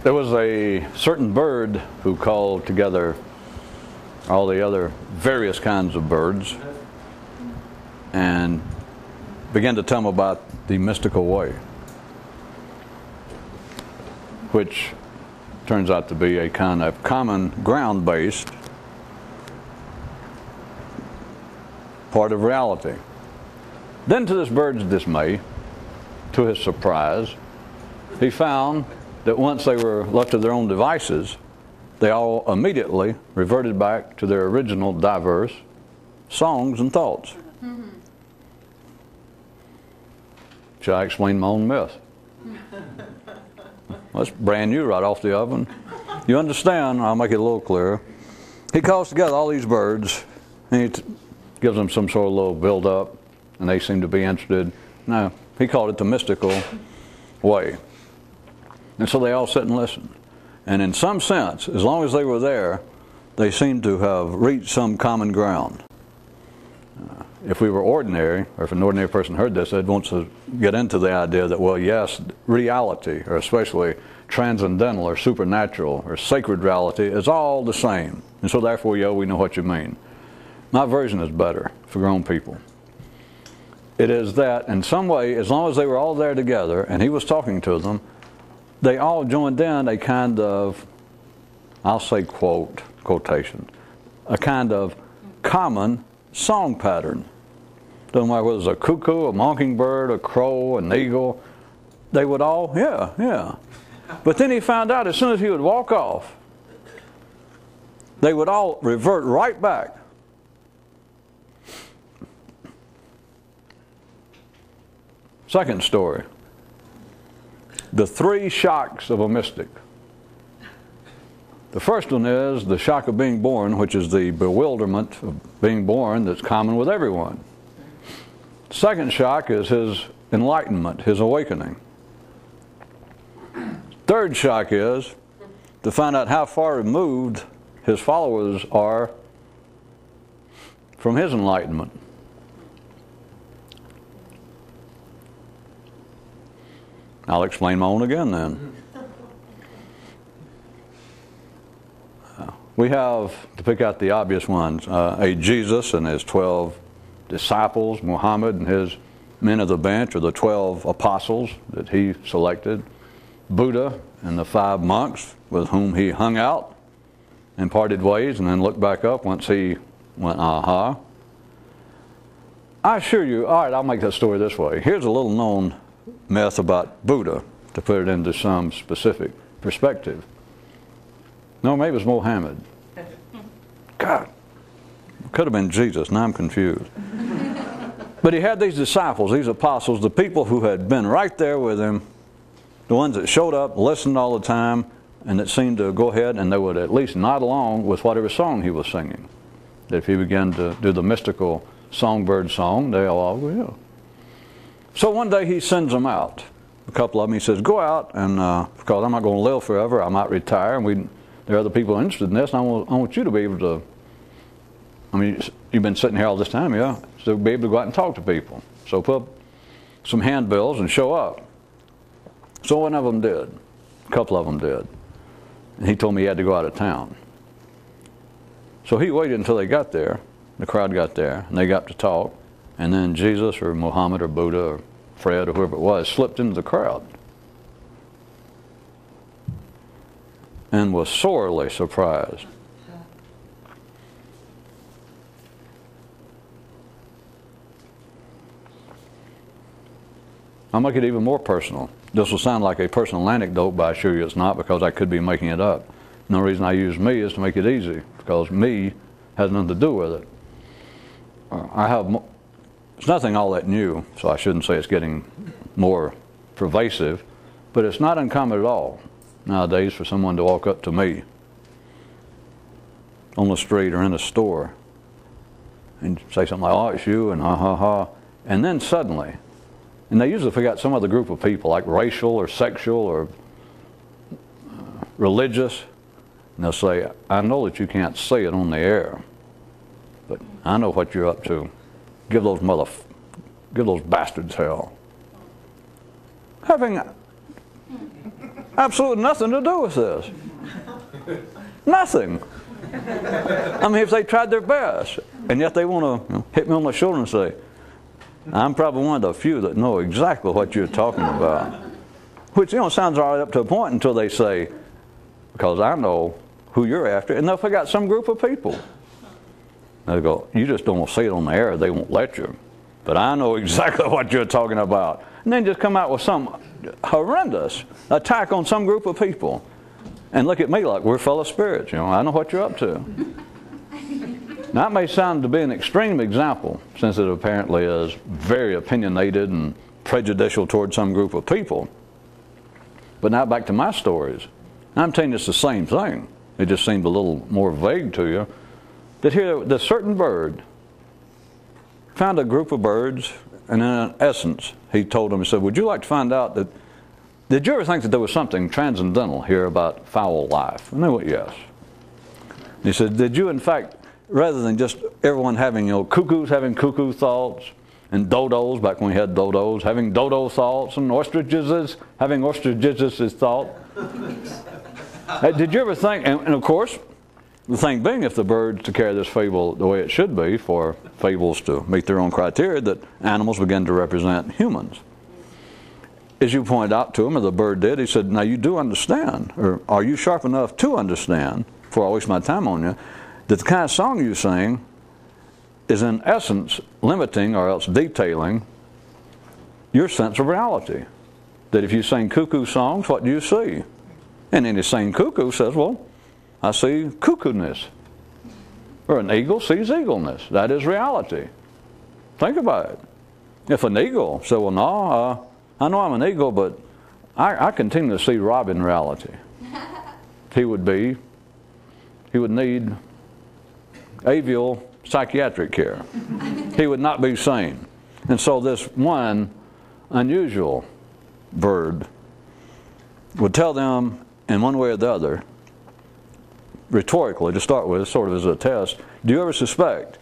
There was a certain bird who called together all the other various kinds of birds and began to tell them about the mystical way, which turns out to be a kind of common ground-based part of reality. Then, to this bird's dismay, to his surprise, he found that once they were left to their own devices, they all immediately reverted back to their original diverse songs and thoughts. Mm-hmm. Shall I explain my own myth? Well, that's brand new right off the oven. You understand, I'll make it a little clearer. He calls together all these birds, and he gives them some sort of little build-up, and they seem to be interested. No, he called it the mystical way. And so they all sit and listen. And in some sense, as long as they were there, they seemed to have reached some common ground. If we were ordinary, or if an ordinary person heard this, they'd want to get into the idea that, well, yes, reality, or especially transcendental or supernatural or sacred reality, is all the same. And so therefore, yo, we know what you mean. My version is better for grown people. It is that in some way, as long as they were all there together and he was talking to them, they all joined in a kind of, I'll say quotation, a kind of common song pattern. Doesn't matter whether it's a cuckoo, a mockingbird, a crow, an eagle, they would all, yeah. But then he found out as soon as he would walk off, they would all revert right back. Second story. The three shocks of a mystic. The first one is the shock of being born, which is the bewilderment of being born that's common with everyone. The second shock is his enlightenment, his awakening. Third shock is to find out how far removed his followers are from his enlightenment. I'll explain my own again then. We have, to pick out the obvious ones, a Jesus and his 12 disciples, Muhammad and his men of the bench, or the 12 apostles that he selected, Buddha and the 5 monks with whom he hung out and parted ways and then looked back up once he went, aha. I assure you, all right, I'll make that story this way. Here's a little known myth about Buddha, to put it into some specific perspective. No, maybe it was Mohammed. God, could have been Jesus. Now I'm confused. But he had these disciples, these apostles, the people who had been right there with him, the ones that showed up, listened all the time, and that seemed to go ahead and they would at least nod along with whatever song he was singing. That if he began to do the mystical songbird song, they all go, yeah. So one day he sends them out, a couple of them. He says, go out, and because I'm not going to live forever, I might retire, and there are other people interested in this, and I want you to be able to, I mean, you've been sitting here all this time, yeah, so be able to go out and talk to people. So put up some handbills and show up. So one of them did, a couple of them did, and he told me he had to go out of town. So he waited until they got there, the crowd got there, and they got to talk. And then Jesus or Muhammad or Buddha or Fred or whoever it was slipped into the crowd and was sorely surprised. I'll make it even more personal. This will sound like a personal anecdote, but I assure you it's not, because I could be making it up. The only reason I use me is to make it easy, because me has nothing to do with it. It's nothing all that new, so I shouldn't say it's getting more pervasive, but it's not uncommon at all nowadays for someone to walk up to me on the street or in a store and say something like, oh, it's you, and ha ha ha. And then suddenly, and they usually forget some other group of people, like racial or sexual or religious, and they'll say, I know that you can't say it on the air, but I know what you're up to. Give those bastards hell. having absolutely nothing to do with this. Nothing. I mean, if they tried their best, and yet they want to hit me on the shoulder and say, I'm probably one of the few that know exactly what you're talking about. Which, sounds all right up to a point until they say, because I know who you're after, and they'll figure out some group of people. They go, you just don't say it on the air, they won't let you. But I know exactly what you're talking about. And then just come out with some horrendous attack on some group of people. And look at me like we're fellow spirits, I know what you're up to. Now, that may sound to be an extreme example, since it apparently is very opinionated and prejudicial toward some group of people. But now back to my stories. I'm telling you it's the same thing. It just seemed a little more vague to you. That here, this certain bird found a group of birds, and in essence, he told them, he said, would you like to find out that, did you ever think that there was something transcendental here about fowl life? And they went, yes. And he said, did you in fact, rather than just everyone having, cuckoos having cuckoo thoughts, and dodos, back when we had dodos, having dodo thoughts, and ostriches having ostriches thought. Did you ever think, and of course, the thing being, if the birds to carry this fable the way it should be, for fables to meet their own criteria, that animals begin to represent humans. As you pointed out to him, or the bird did, he said, now you do understand, or are you sharp enough to understand, before I waste my time on you, that the kind of song you sing is in essence limiting or else detailing your sense of reality. That if you sing cuckoo songs, what do you see? And any sane cuckoo says, well, I see cuckoo-ness. Or an eagle sees eagleness. That is reality. Think about it. If an eagle said, well, no, I know I'm an eagle, but I continue to see robin reality. He would need avial psychiatric care. He would not be sane. And so this one unusual bird would tell them in one way or the other, rhetorically to start with, sort of as a test, do you ever suspect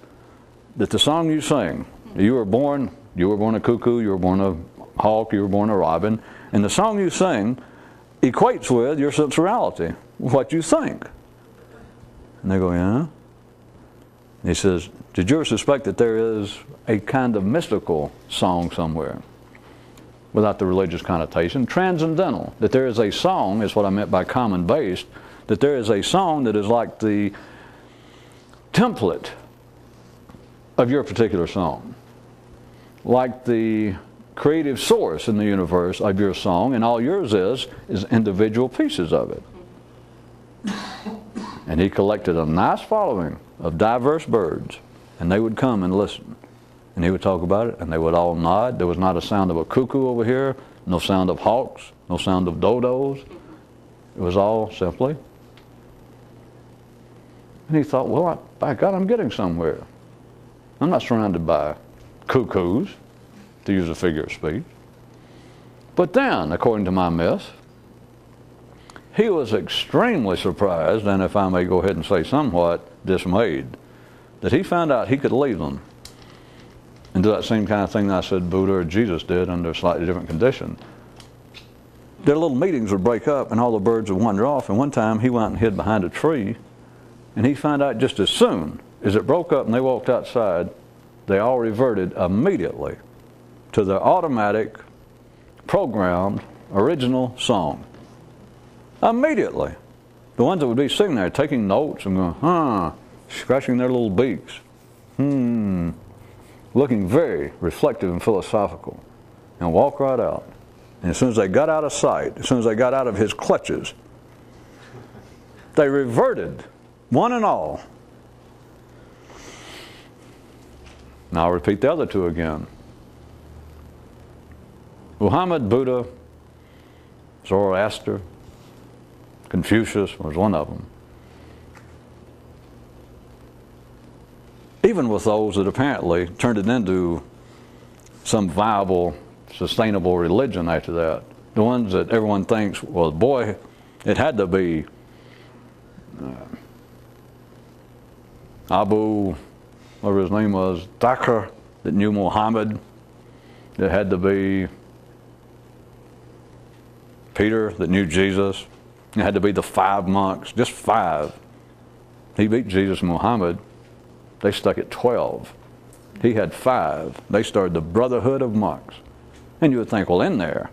that the song you sing, you were born a cuckoo, you were born a hawk, you were born a robin, and the song you sing equates with your sense of reality, what you think? And they go, yeah. He says, did you ever suspect that there is a kind of mystical song somewhere, without the religious connotation, transcendental, that there is a song, is what I meant by common-based, that there is a song that is like the template of your particular song, like the creative source in the universe of your song, and all yours is individual pieces of it. And he collected a nice following of diverse birds, and they would come and listen. And he would talk about it, and they would all nod. There was not a sound of a cuckoo over here, no sound of hawks, no sound of dodos. It was all simply. And he thought, well, by God, I'm getting somewhere. I'm not surrounded by cuckoos, to use a figure of speech. But then, according to my myth, he was extremely surprised, and if I may go ahead and say somewhat dismayed, that he found out he could leave them and do that same kind of thing that I said Buddha or Jesus did under a slightly different condition. Their little meetings would break up and all the birds would wander off, and one time he went and hid behind a tree, and he found out just as soon as it broke up and they walked outside, they all reverted immediately to their automatic, programmed, original song. Immediately. The ones that would be sitting there taking notes and going, scratching their little beaks. Looking very reflective and philosophical. And walk right out. And as soon as they got out of sight, as soon as they got out of his clutches, they reverted, one and all. Now I'll repeat the other two again. Muhammad, Buddha, Zoroaster, Confucius was one of them. Even with those that apparently turned it into some viable, sustainable religion after that. The ones that everyone thinks, well, boy, it had to be Abu, whatever his name was, Dhakr, that knew Muhammad. It had to be Peter that knew Jesus. It had to be the 5 monks, just 5. He beat Jesus and Muhammad. They stuck at 12. He had 5. They started the Brotherhood of Monks. And you would think, well, in there,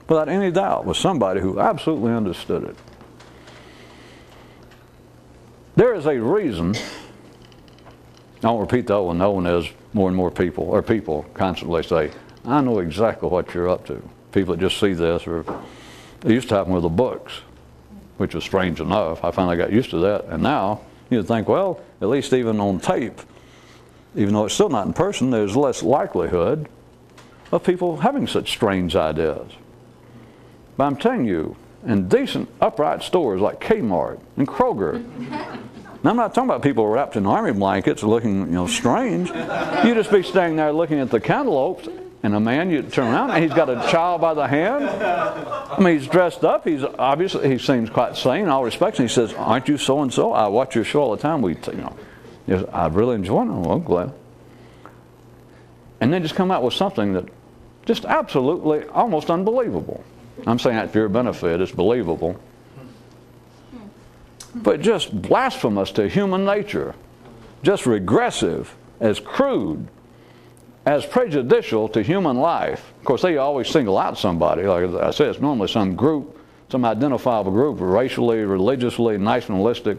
without any doubt, was somebody who absolutely understood it. There is a reason, I'll repeat that one, no one is more and more people, or people constantly say, I know exactly what you're up to. People that just see this, or it used to happen with the books, which was strange enough. I finally got used to that. And now you'd think, well, at least even on tape, even though it's still not in person, there's less likelihood of people having such strange ideas. But I'm telling you, in decent, upright stores like Kmart and Kroger, now I'm not talking about people wrapped in army blankets looking, strange. You just be standing there looking at the cantaloupes, and a man, you turn around, and he's got a child by the hand. I mean, he's dressed up. He's obviously, he seems quite sane in all respects. And he says, aren't you so-and-so? I watch your show all the time. I really enjoy it. Well, I'm glad. And then just come out with something that just absolutely, almost unbelievable. I'm saying that for your benefit. It's believable. But just blasphemous to human nature. Just regressive, as crude, as prejudicial to human life. Of course, they always single out somebody. Like I said, it's normally some group, some identifiable group, racially, religiously, nationalistic.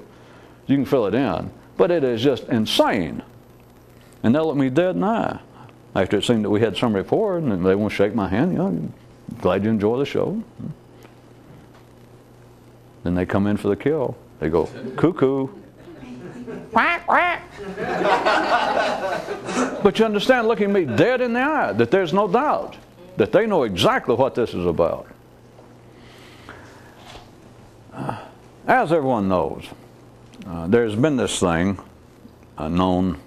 You can fill it in. But it is just insane. And they'll look me dead in the eye. After it seemed that we had some rapport, and they want to shake my hand, glad you enjoy the show. Then they come in for the kill. They go, cuckoo. Quack, quack. But you understand, looking me dead in the eye, that there's no doubt that they know exactly what this is about. As everyone knows, there's been this thing known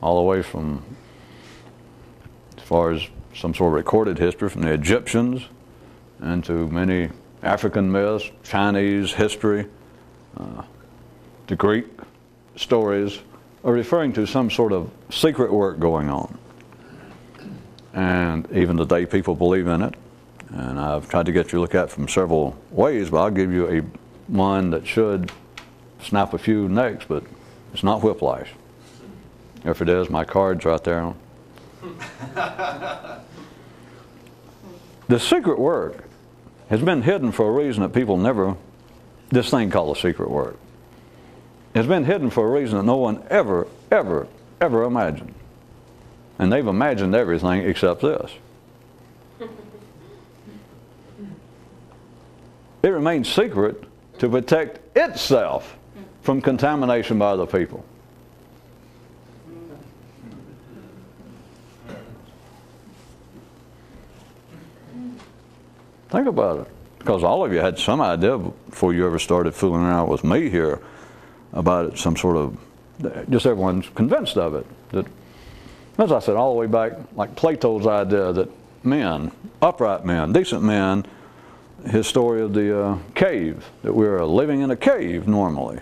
all the way from, as far as some sort of recorded history, from the Egyptians into many African myths, Chinese history, the Greek stories, are referring to some sort of secret work going on. And even today people believe in it. And I've tried to get you to look at it from several ways, but I'll give you one that should snap a few necks, but it's not whiplash. If it is, my card's right there. The secret work has been hidden for a reason that people never, this thing called the secret work, has been hidden for a reason that no one ever imagined. And they've imagined everything except this. It remains secret to protect itself from contamination by other people. Think about it. Because all of you had some idea before you ever started fooling around with me here about it, some sort of, just everyone's convinced of it. That, as I said, all the way back, like Plato's idea that men, upright men, decent men, his story of the cave, that we're living in a cave normally,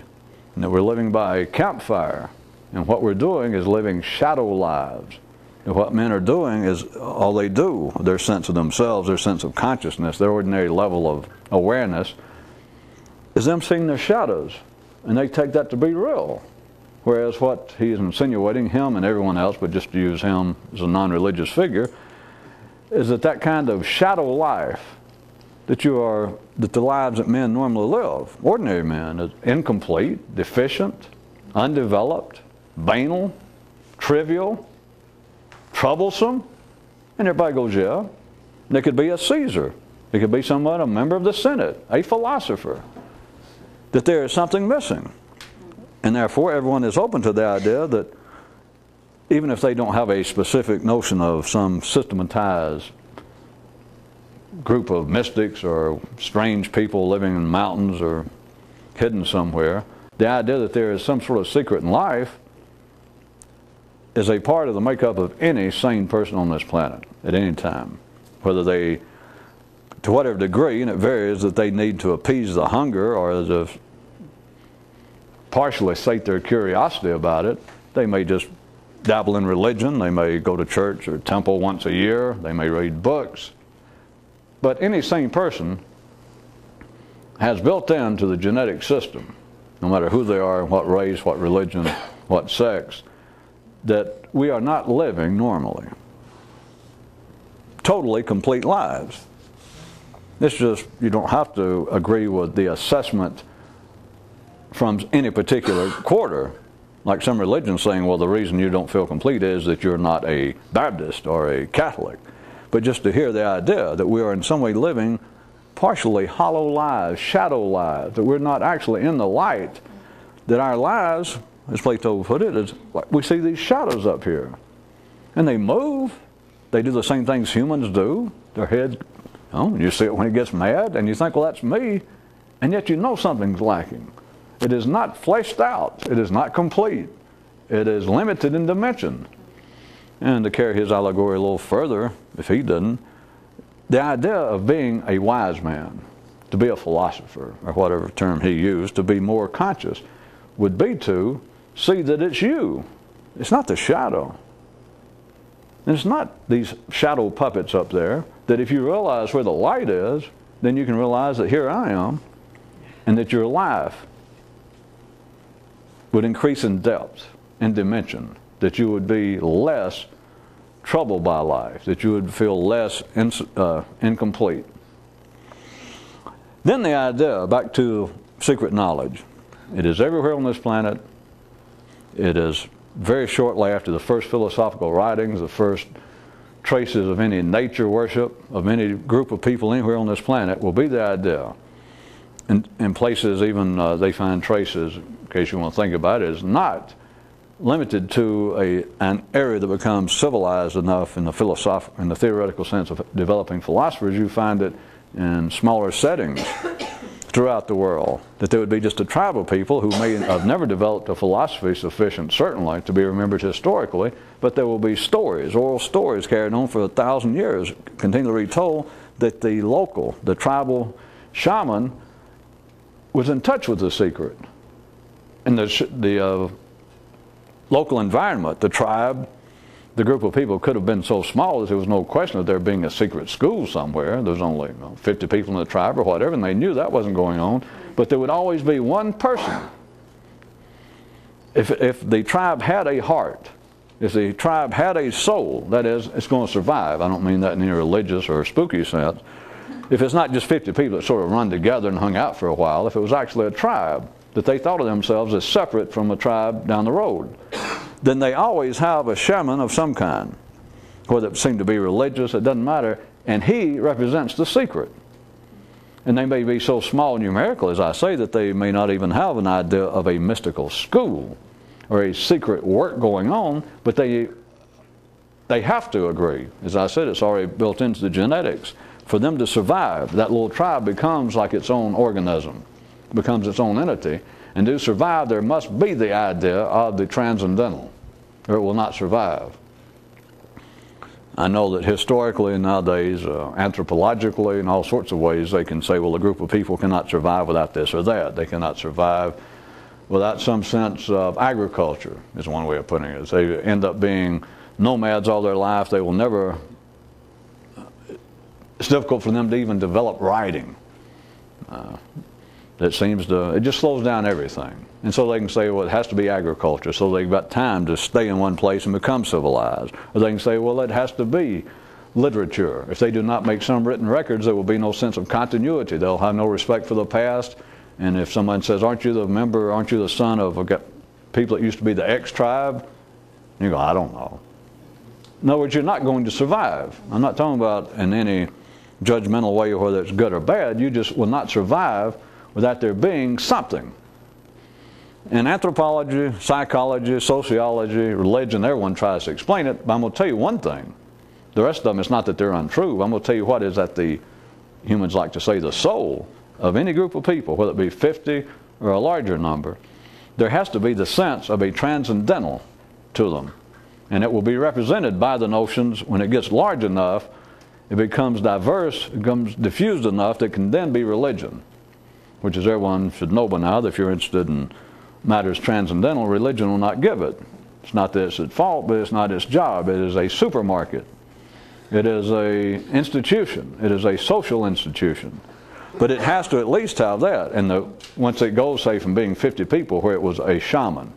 and that we're living by a campfire, and what we're doing is living shadow lives. And what men are doing is all they do, their sense of themselves, their sense of consciousness, their ordinary level of awareness, is them seeing their shadows. And they take that to be real. Whereas what he is insinuating, him and everyone else, but just to use him as a non-religious figure, is that kind of shadow life that the lives that men normally live, ordinary men, is incomplete, deficient, undeveloped, banal, trivial, troublesome. And everybody goes, yeah. There could be a Caesar. It could be someone, a member of the Senate, a philosopher. That there is something missing. And therefore everyone is open to the idea that even if they don't have a specific notion of some systematized group of mystics or strange people living in mountains or hidden somewhere, the idea that there is some sort of secret in life is a part of the makeup of any sane person on this planet at any time. Whether they, to whatever degree, and it varies, that they need to appease the hunger or to partially sate their curiosity about it. They may just dabble in religion. They may go to church or temple once a year. They may read books. But any sane person has built into the genetic system, no matter who they are, what race, what religion, what sex, that we are not living normally. Totally complete lives. It's just, you don't have to agree with the assessment from any particular quarter, like some religions saying, well, the reason you don't feel complete is that you're not a Baptist or a Catholic. But just to hear the idea that we are in some way living partially hollow lives, shadow lives, that we're not actually in the light, that our lives, as Plato put it, is like we see these shadows up here. And they move. They do the same things humans do. Their head, you see it when it gets mad, and you think, well, that's me. And yet you know something's lacking. It is not fleshed out. It is not complete. It is limited in dimension. And to carry his allegory a little further, if he didn't, the idea of being a wise man, to be a philosopher, or whatever term he used, to be more conscious, would be to see that it's you. It's not the shadow. And it's not these shadow puppets up there, that if you realize where the light is, then you can realize that here I am, and that your life would increase in depth and dimension, that you would be less troubled by life, that you would feel less incomplete. Then the idea, back to secret knowledge. It is everywhere on this planet. It is very shortly after the first philosophical writings, the first traces of any nature worship, of any group of people anywhere on this planet, will be the idea. In places even they find traces, in case you want to think about it, is not limited to an area that becomes civilized enough in the theoretical sense of developing philosophers. You find it in smaller settings throughout the world, that there would be just a tribe of people who may have never developed a philosophy sufficient, certainly, to be remembered historically, but there will be stories, oral stories carried on for 1,000 years, continually retold, that the tribal shaman was in touch with the secret. And the local environment, the tribe, the group of people could have been so small that there was no question of there being a secret school somewhere. There was only 50 people in the tribe or whatever, and they knew that wasn't going on. But there would always be one person. If the tribe had a heart, if the tribe had a soul, that is, it's going to survive. I don't mean that in any religious or spooky sense. If it's not just 50 people that sort of run together and hung out for a while, if it was actually a tribe, that they thought of themselves as separate from a tribe down the road, then they always have a shaman of some kind, whether it seemed to be religious, it doesn't matter, and he represents the secret. And they may be so small numerically, as I say, that they may not even have an idea of a mystical school or a secret work going on, but they have to agree. As I said, it's already built into the genetics. For them to survive, that little tribe becomes like its own organism, becomes its own entity. And to survive, there must be the idea of the transcendental, or it will not survive. I know that historically and nowadays, anthropologically, in all sorts of ways, they can say, well, a group of people cannot survive without this or that. They cannot survive without some sense of agriculture, is one way of putting it. They end up being nomads all their life. They will never... It's difficult for them to even develop writing. It just slows down everything. And so they can say, well, it has to be agriculture, so they've got time to stay in one place and become civilized. Or they can say, well, it has to be literature. If they do not make some written records, there will be no sense of continuity. They'll have no respect for the past. And if someone says, aren't you the son of people that used to be the X tribe? You go, I don't know. In other words, you're not going to survive. I'm not talking about in any judgmental way whether it's good or bad. You just will not survive without there being something. In anthropology, psychology, sociology, religion, everyone tries to explain it, but I'm going to tell you one thing. The rest of them, it's not that they're untrue. I'm going to tell you what is that the humans like to say the soul of any group of people, whether it be 50 or a larger number. There has to be the sense of a transcendental to them. And it will be represented by the notions. When it gets large enough, it becomes diverse, it becomes diffused enough that it can then be religion, which is everyone should know by now that if you're interested in matters transcendental, religion will not give it. It's not that it's at fault, but it's not its job. It is a supermarket. It is an institution. It is a social institution. But it has to at least have that. And once it goes, say, from being 50 people where it was a shaman,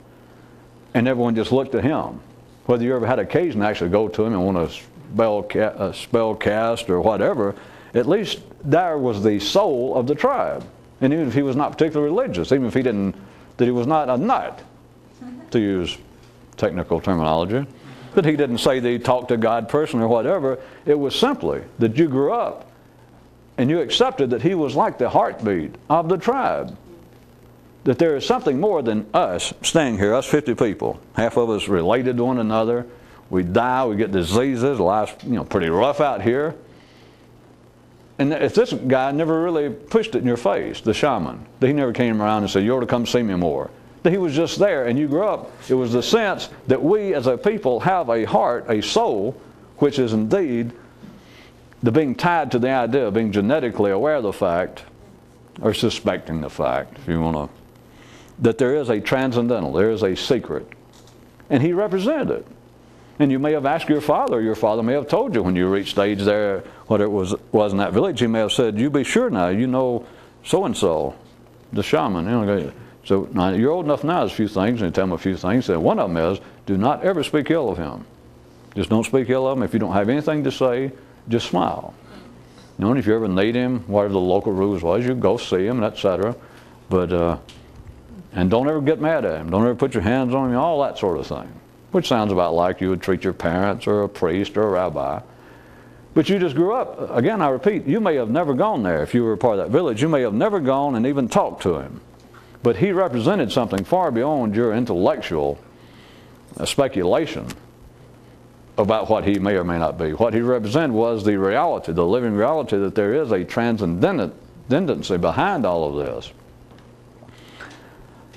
and everyone just looked at him, whether you ever had occasion to actually go to him and want to spell cast or whatever, at least there was the soul of the tribe. And even if he was not particularly religious, even if he didn't, that he was not a nut, to use technical terminology, that he didn't say that he talked to God personally or whatever, it was simply that you grew up and you accepted that he was like the heartbeat of the tribe. That there is something more than us staying here, us 50 people. Half of us related to one another. We die, we get diseases, life's pretty rough out here. And if this guy never really pushed it in your face, the shaman, that he never came around and said, you ought to come see me more. That he was just there and you grew up. It was the sense that we as a people have a heart, a soul, which is indeed the being tied to the idea of being genetically aware of the fact, or suspecting the fact, if you want to, that there is a transcendental, there is a secret. And he represented it. And you may have asked your father may have told you when you reached age there, what it was in that village, he may have said, you be sure now, you know so-and-so, the shaman. So now you're old enough now, there's a few things, and you tell him a few things, and one of them is, do not ever speak ill of him. Just don't speak ill of him. If you don't have anything to say, just smile. And if you ever need him, whatever the local rules was, you go see him, etc. But, and don't ever get mad at him. Don't ever put your hands on him, all that sort of thing. Which sounds about like you would treat your parents or a priest or a rabbi. But you just grew up. Again, I repeat, you may have never gone there. If you were a part of that village, you may have never gone and even talked to him. But he represented something far beyond your intellectual speculation about what he may or may not be. What he represented was the reality, the living reality, that there is a transcendency behind all of this.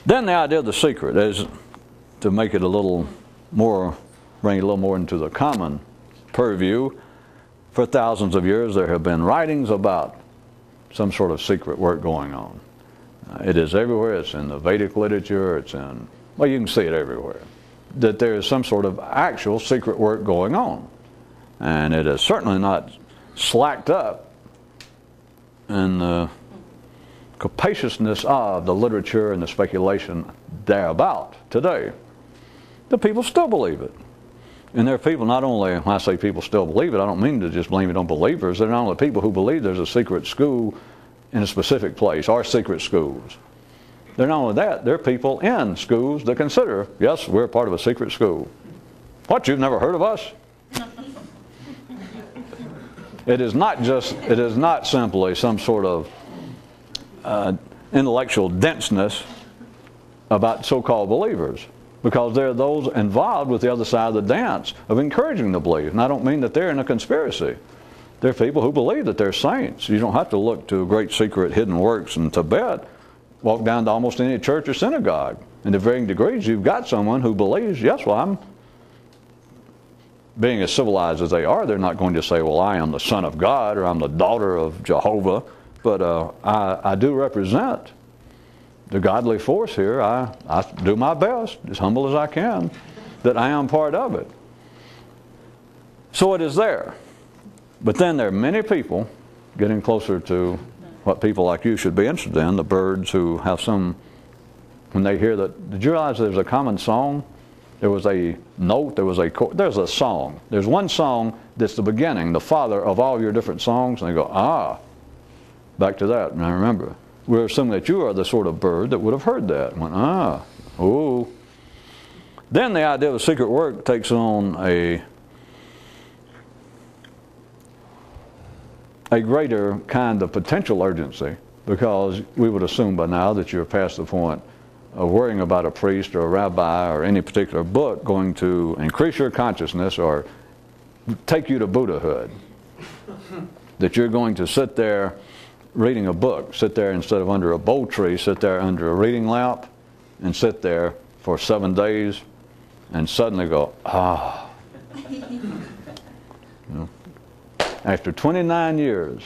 Then the idea of the secret is to make it a little more, bring it a little more into the common purview. For thousands of years there have been writings about some sort of secret work going on. It is everywhere. It's in the Vedic literature. It's in, well, you can see it everywhere. That there is some sort of actual secret work going on. And it is certainly not slacked up in the capaciousness of the literature and the speculation thereabout today. The people still believe it. And there are people, not only, when I say people still believe it, I don't mean to just blame it on believers. They're not only people who believe there's a secret school in a specific place, or secret schools. They're not only that, there are people in schools that consider, yes, we're part of a secret school. What, you've never heard of us? It is not simply some sort of intellectual denseness about so-called believers, because there are those involved with the other side of the dance of encouraging the belief. And I don't mean that they're in a conspiracy. There are people who believe that they're saints. You don't have to look to great secret hidden works in Tibet. Walk down to almost any church or synagogue. And to varying degrees, you've got someone who believes, yes, well, I'm being as civilized as they are, they're not going to say, well, I am the son of God or I'm the daughter of Jehovah. But I do represent the godly force here. I do my best, as humble as I can, that I am part of it. So it is there. But then there are many people getting closer to what people like you should be interested in, the birds who have some, when they hear that, did you realize there's a common song? There was a note, there's a song. There's one song that's the beginning, the father of all your different songs, and they go, ah, back to that. And I remember, we're assuming that you are the sort of bird that would have heard that. And went, ah, ooh. Then the idea of secret work takes on a greater kind of potential urgency, because we would assume by now that you're past the point of worrying about a priest or a rabbi or any particular book going to increase your consciousness or take you to Buddhahood. That you're going to sit there reading a book, sit there instead of under a bowl tree, sit there under a reading lamp and sit there for 7 days and suddenly go, ah. After 29 years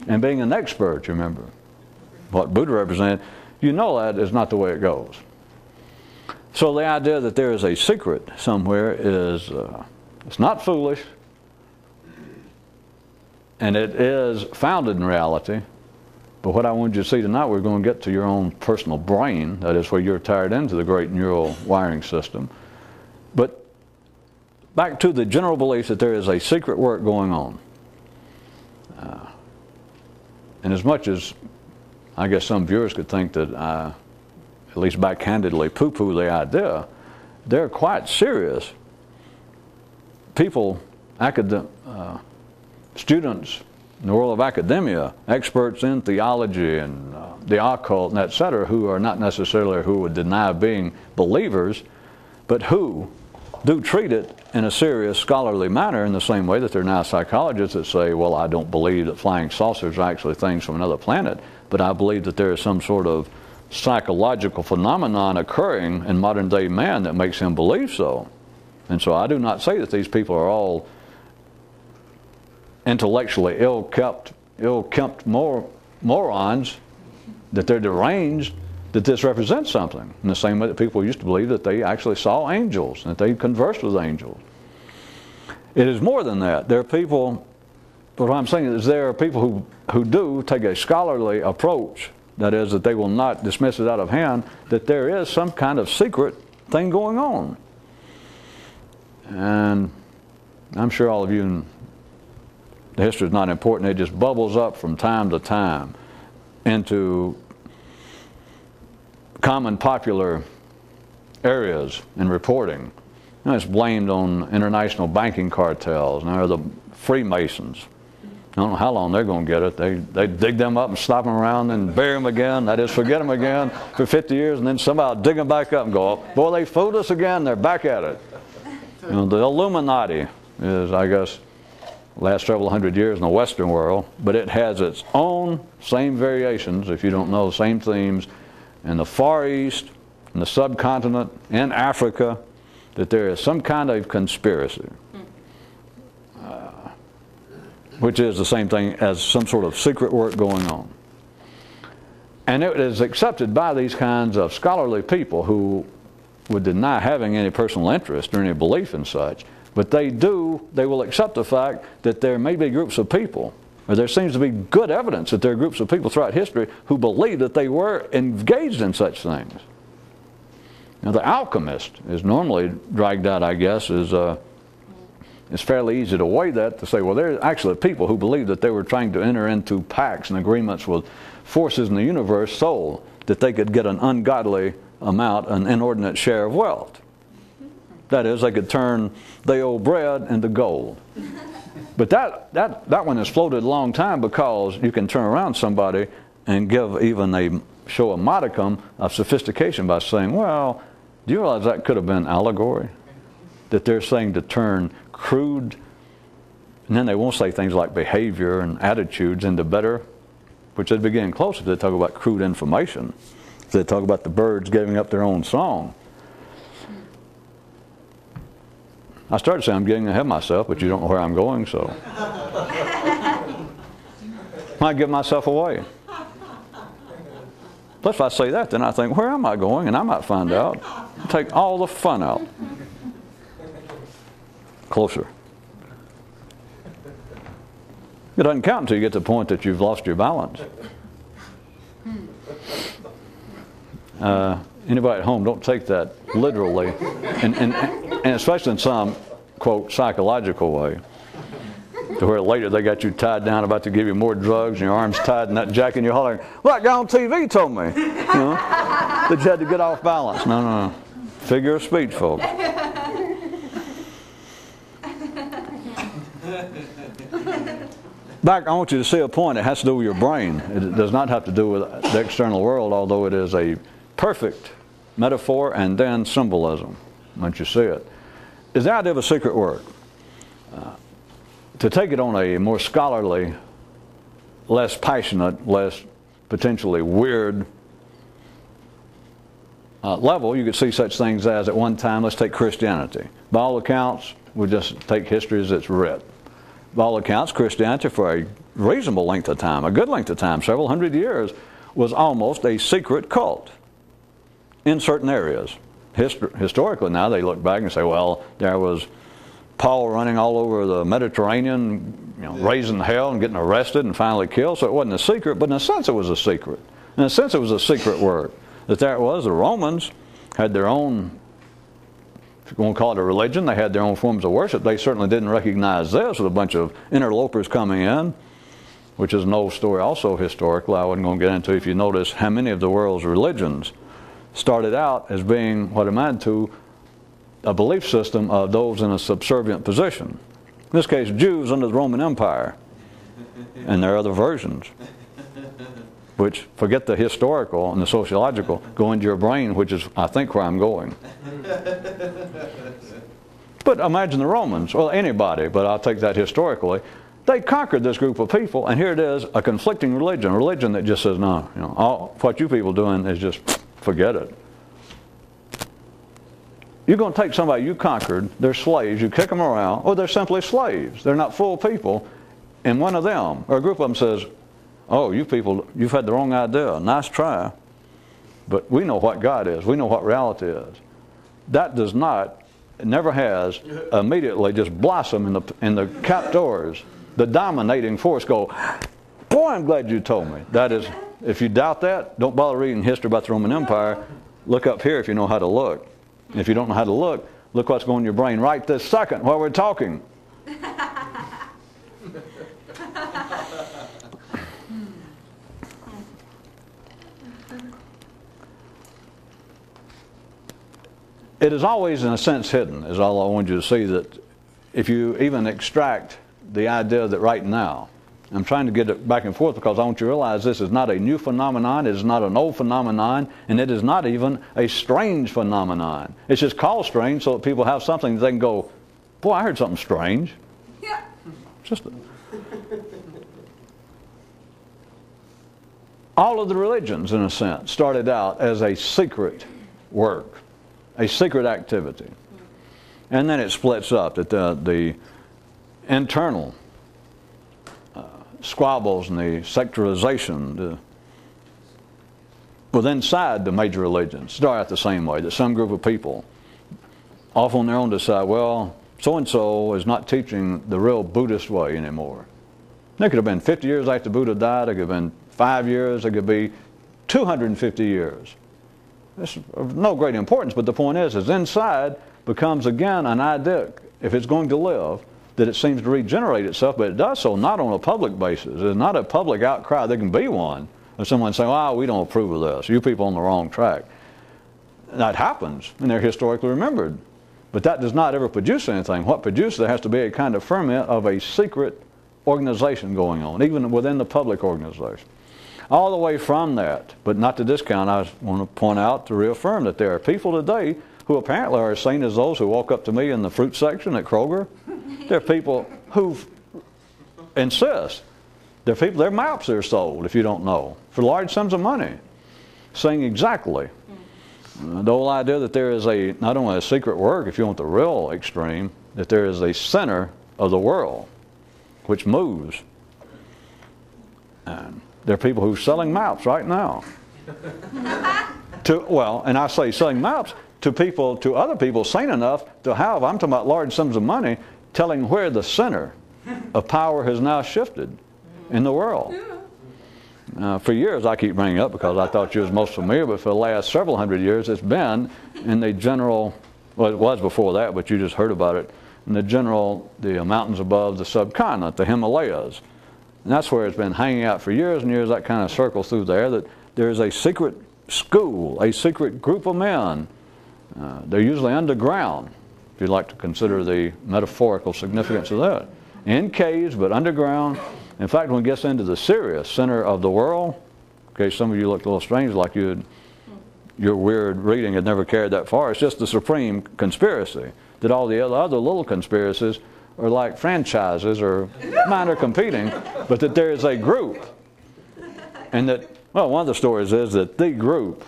and being an expert, you remember what Buddha represented, you know that is not the way it goes. So the idea that there is a secret somewhere is, it's not foolish. And it is founded in reality. But what I want you to see tonight, we're going to get to your own personal brain. That is where you're tied into the great neural wiring system. But back to the general belief that there is a secret work going on. And as much as I guess some viewers could think that I, at least backhandedly, poo-poo the idea, they're quite serious. People, students in the world of academia, experts in theology and the occult, and et cetera, who are not necessarily who would deny being believers, but who do treat it in a serious scholarly manner, in the same way that there are now psychologists that say, well, I don't believe that flying saucers are actually things from another planet, but I believe that there is some sort of psychological phenomenon occurring in modern day man that makes him believe so. And so I do not say that these people are all intellectually ill-kept morons, that they're deranged, that this represents something. In the same way that people used to believe that they actually saw angels, that they conversed with angels. It is more than that. There are people, but what I'm saying is there are people who do take a scholarly approach, that is, that they will not dismiss it out of hand, that there is some kind of secret thing going on. And I'm sure all of you, and the history is not important, it just bubbles up from time to time into common popular areas in reporting. You know, it's blamed on international banking cartels, and the Freemasons. I don't know how long they're going to get it. They dig them up and slap them around and bury them again. That is, forget them again for 50 years, and then somehow dig them back up and go, boy, they fooled us again. They're back at it. You know, the Illuminati is, I guess, last several hundred years in the Western world, but it has its own same variations, if you don't know, same themes in the Far East, in the subcontinent, in Africa, that there is some kind of conspiracy. Which is the same thing as some sort of secret work going on. And it is accepted by these kinds of scholarly people who would deny having any personal interest or any belief in such, but they will accept the fact that there may be groups of people, or there seems to be good evidence that there are groups of people throughout history who believe that they were engaged in such things. Now, the alchemist is normally dragged out, I guess, it's fairly easy to weigh that, to say, well, there are actually people who believe that they were trying to enter into pacts and agreements with forces in the universe so that they could get an ungodly amount, an inordinate share of wealth. That is, they could turn the old bread into gold. But that one has floated a long time, because you can turn around somebody and give even show a modicum of sophistication by saying, well, do you realize that could have been allegory? That they're saying to turn crude, and then they won't say things like behavior and attitudes into better, which they'd be getting close if they talk about crude information. If they talk about the birds giving up their own song. I started saying I'm getting ahead of myself, but you don't know where I'm going, so I might give myself away. Plus, if I say that, then I think, where am I going? And I might find out. Take all the fun out. Closer. It doesn't count until you get to the point that you've lost your balance. Anybody at home, don't take that literally, and especially in some, quote, psychological way, to where later they got you tied down, about to give you more drugs, and your arms tied in that jacket, and you're hollering, well, that guy on TV told me, you know, that you had to get off balance. No. Figure of speech, folks. Back, I want you to see a point. It has to do with your brain. It does not have to do with the external world, although it is a perfect metaphor and then symbolism, once you see it. Is the idea of a secret work. To take it on a more scholarly, less passionate, less potentially weird level, you could see such things as, at one time, let's take Christianity. By all accounts, we'll just take history as it's writ. By all accounts, Christianity, for a reasonable length of time, a good length of time, several hundred years, was almost a secret cult in certain areas. Historically now, they look back and say, well, there was Paul running all over the Mediterranean, raising hell and getting arrested and finally killed. So it wasn't a secret, but in a sense it was a secret. In a sense it was a secret work. That there it was. The Romans had their own, if you want to call it a religion, they had their own forms of worship. They certainly didn't recognize this with a bunch of interlopers coming in, which is an old story also historically. I wasn't going to get into. If you notice how many of the world's religions started out as being what amounted to a belief system of those in a subservient position. In this case, Jews under the Roman Empire. And there are other versions, which, forget the historical and the sociological, go into your brain, which is, I think, where I'm going. But imagine the Romans, well, anybody, but I'll take that historically. They conquered this group of people, and here it is, a conflicting religion, a religion that just says, no, all, what you people are doing is just, forget it. You're going to take somebody you conquered, they're slaves, you kick them around, or they're simply slaves. They're not full people, and one of them, or a group of them says, oh, you people, you've had the wrong idea. Nice try. But we know what God is. We know what reality is. That does not, it never has, immediately just blossom in the captors. The dominating force go, boy, I'm glad you told me. That is, if you doubt that, don't bother reading history about the Roman Empire. Look up here if you know how to look. If you don't know how to look what's going in your brain right this second while we're talking. It is always, in a sense, hidden, is all I want you to see, that if you even extract the idea that right now, I'm trying to get it back and forth because I want you to realize this is not a new phenomenon, it is not an old phenomenon, and it is not even a strange phenomenon. It's just called strange so that people have something that they can go, boy, I heard something strange. Yeah. Just all of the religions, in a sense, started out as a secret work, a secret activity. And then it splits up, that the internal squabbles and the secularization within inside the major religions start out the same way, that some group of people off on their own decide, well, so-and-so is not teaching the real Buddhist way anymore. It could have been 50 years after Buddha died, it could have been 5 years, it could be 250 years. It's of no great importance, but the point is inside becomes again an idea, if it's going to live, that it seems to regenerate itself, but it does so not on a public basis. There's not a public outcry. There can be one of someone saying, oh, we don't approve of this. You people on the wrong track. That happens, and they're historically remembered. But that does not ever produce anything. What produces, there has to be a kind of ferment of a secret organization going on, even within the public organization. All the way from that, but not to discount, I want to point out to reaffirm that there are people today who apparently are as sane as those who walk up to me in the fruit section at Kroger. There are people who insist. There are people, their maps are sold, if you don't know, for large sums of money, saying exactly. The whole idea that there is not only a secret work, if you want the real extreme, that there is a center of the world which moves. And there are people who are selling maps right now. And I say selling maps to other people sane enough to have, I'm talking about large sums of money, telling where the center of power has now shifted in the world. For years I keep bringing it up because I thought you was most familiar, but for the last several hundred years it's been in the general, well, it was before that, but you just heard about it, in the mountains above the subcontinent, the Himalayas. And that's where it's been hanging out for years and years, that kind of circle through there, that there is a secret school, a secret group of men. They're usually underground, if you'd like to consider the metaphorical significance of that. In caves, but underground. In fact, when it gets into the serious center of the world, okay, some of you looked a little strange, like your weird reading had never carried that far. It's just the supreme conspiracy, that all the other little conspiracies are like franchises or minor competing, but that there is a group. And that, well, one of the stories is that the group,